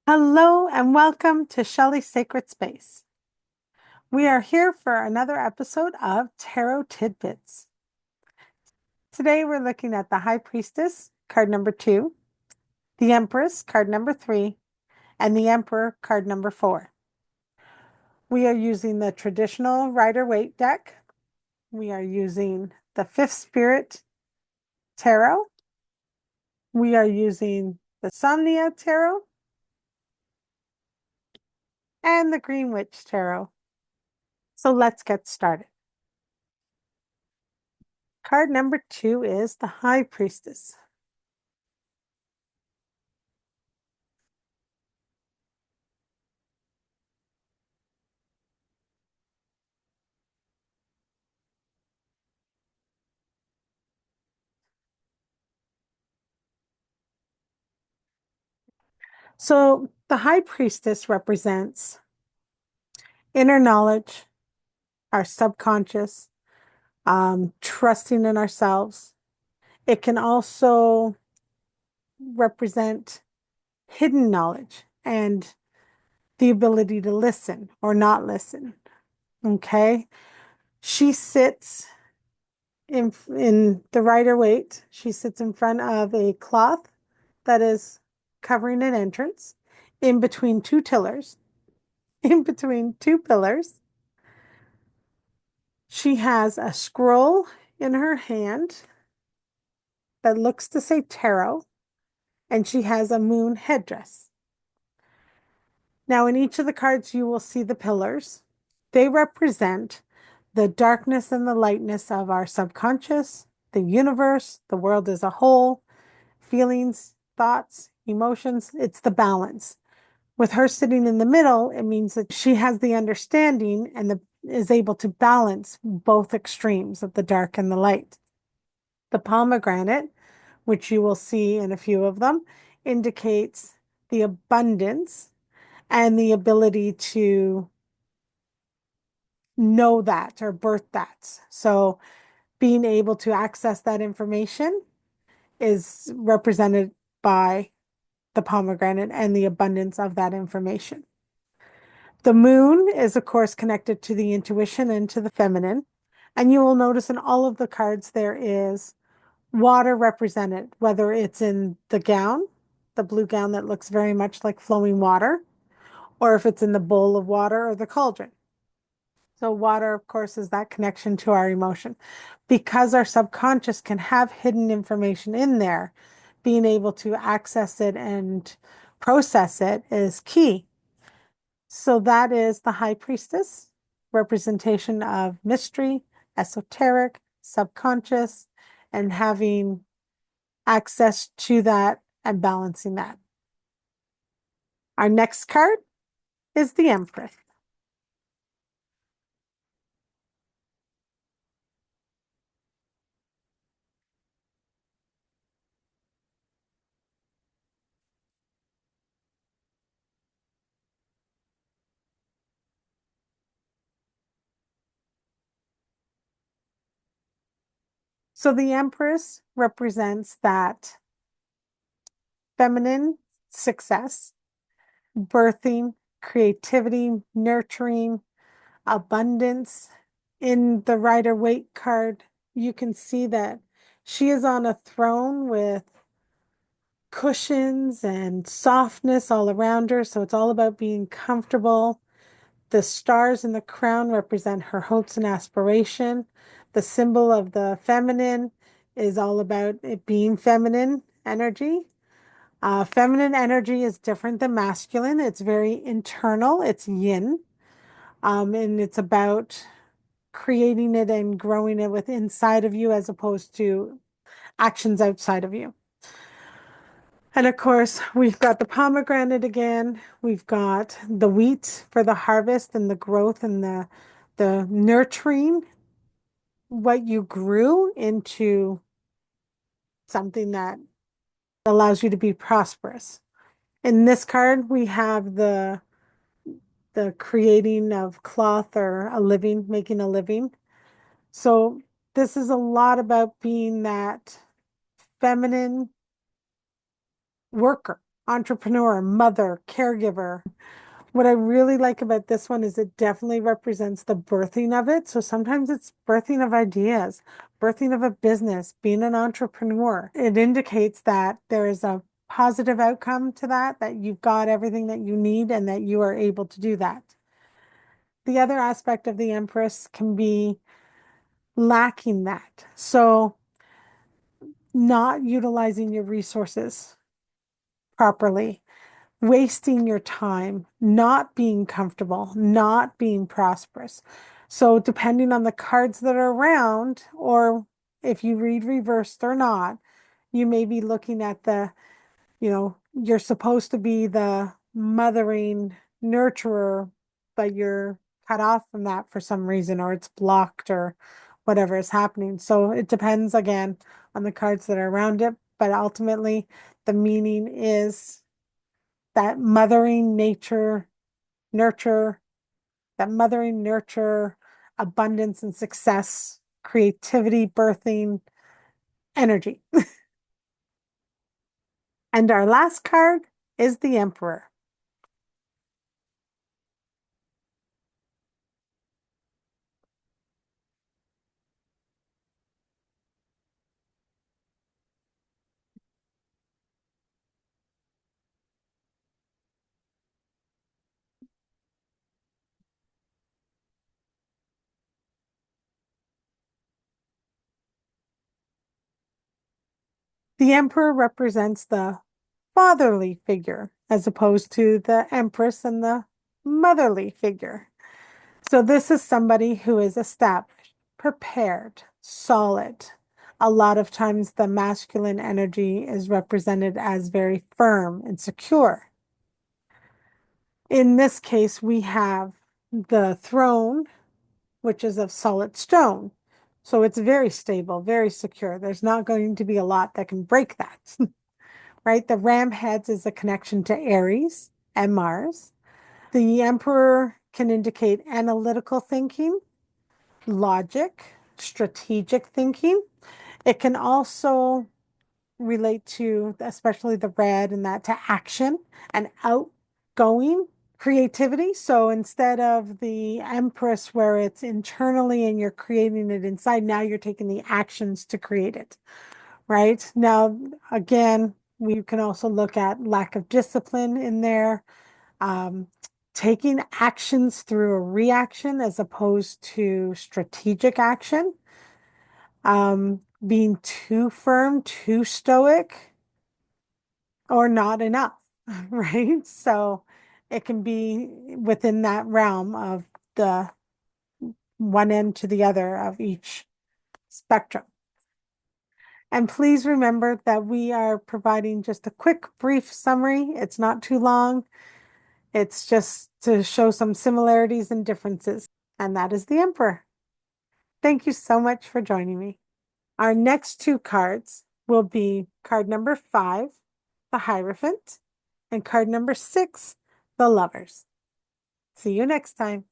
Hello and welcome to Shelley's Sacred Space. We are here for another episode of Tarot Tidbits. Today we're looking at the High Priestess, card number 2, the Empress, card number 3, and the Emperor, card number 4. We are using the traditional Rider-Waite deck. We are using the Fifth Spirit Tarot. We are using the Somnia Tarot and the Green Witch Tarot. So let's get started. Card number 2 is the High Priestess. So the High Priestess represents inner knowledge, our subconscious, trusting in ourselves. It can also represent hidden knowledge and the ability to listen or not listen. Okay. She sits in the Rider-Waite. She sits in front of a cloth that is covering an entrance in between two tillers, in between two pillars. She has a scroll in her hand that looks to say tarot, and she has a moon headdress. Now, in each of the cards, you will see the pillars. They represent the darkness and the lightness of our subconscious, the universe, the world as a whole, feelings, thoughts, emotions. It's the balance. With her sitting in the middle, it means that she has the understanding and is able to balance both extremes of the dark and the light. The pomegranate, which you will see in a few of them, indicates the abundance and the ability to know that or birth that. So being able to access that information is represented by the pomegranate and the abundance of that information. The moon is, of course, connected to the intuition and to the feminine. And you will notice in all of the cards there is water represented, whether it's in the gown, the blue gown that looks very much like flowing water, or if it's in the bowl of water or the cauldron. So water, of course, is that connection to our emotion. Because our subconscious can have hidden information in there, being able to access it and process it is key. So that is the High Priestess, representation of mystery, esoteric, subconscious, and having access to that and balancing that. Our next card is the Empress. So the Empress represents that feminine success, birthing, creativity, nurturing, abundance. In the Rider-Waite card, you can see that she is on a throne with cushions and softness all around her. So it's all about being comfortable. The stars in the crown represent her hopes and aspiration. The symbol of the feminine is all about it being feminine energy. Feminine energy is different than masculine. It's very internal. It's yin. And it's about creating it and growing it with inside of you as opposed to actions outside of you. And of course, we've got the pomegranate again. We've got the wheat for the harvest and the growth and the nurturing what you grew into something that allows you to be prosperous. In this card, we have the creating of cloth or a living, making a living. So this is a lot about being that feminine worker. entrepreneur, mother, caregiver. What I really like about this one is it definitely represents the birthing of it. So sometimes it's birthing of ideas, birthing of a business, being an entrepreneur. It indicates that there is a positive outcome to that, that you've got everything that you need and that you are able to do that. The other aspect of the Empress can be lacking that. So not utilizing your resources properly, wasting your time, not being comfortable, not being prosperous. So, depending on the cards that are around, or if you read reversed or not, you may be looking at you're supposed to be the mothering nurturer, but you're cut off from that for some reason, or it's blocked, or whatever is happening. So, it depends again on the cards that are around it, but ultimately, the meaning is that mothering nature, nurture, that mothering nurture, abundance and success, creativity, birthing, energy. And our last card is the Emperor. The Emperor represents the fatherly figure as opposed to the Empress and the motherly figure. So this is somebody who is established, prepared, solid. A lot of times the masculine energy is represented as very firm and secure. In this case, we have the throne, which is of solid stone. So it's very stable, very secure. There's not going to be a lot that can break that, right? The ram heads is a connection to Aries and Mars. The emperor can indicate analytical thinking, logic, strategic thinking. It can also relate to, especially the red and that, to action and outgoing creativity. So instead of the Empress, where it's internally and you're creating it inside, now you're taking the actions to create it, right? Now, again, we can also look at lack of discipline in there, um, taking actions through a reaction as opposed to strategic action, being too firm, too stoic, or not enough, right? So it can be within that realm of the one end to the other of each spectrum. And please remember that we are providing just a quick, brief summary. It's not too long. It's just to show some similarities and differences. And that is the Emperor. Thank you so much for joining me. Our next two cards will be card number 5, the Hierophant, and card number 6, the Lovers. See you next time.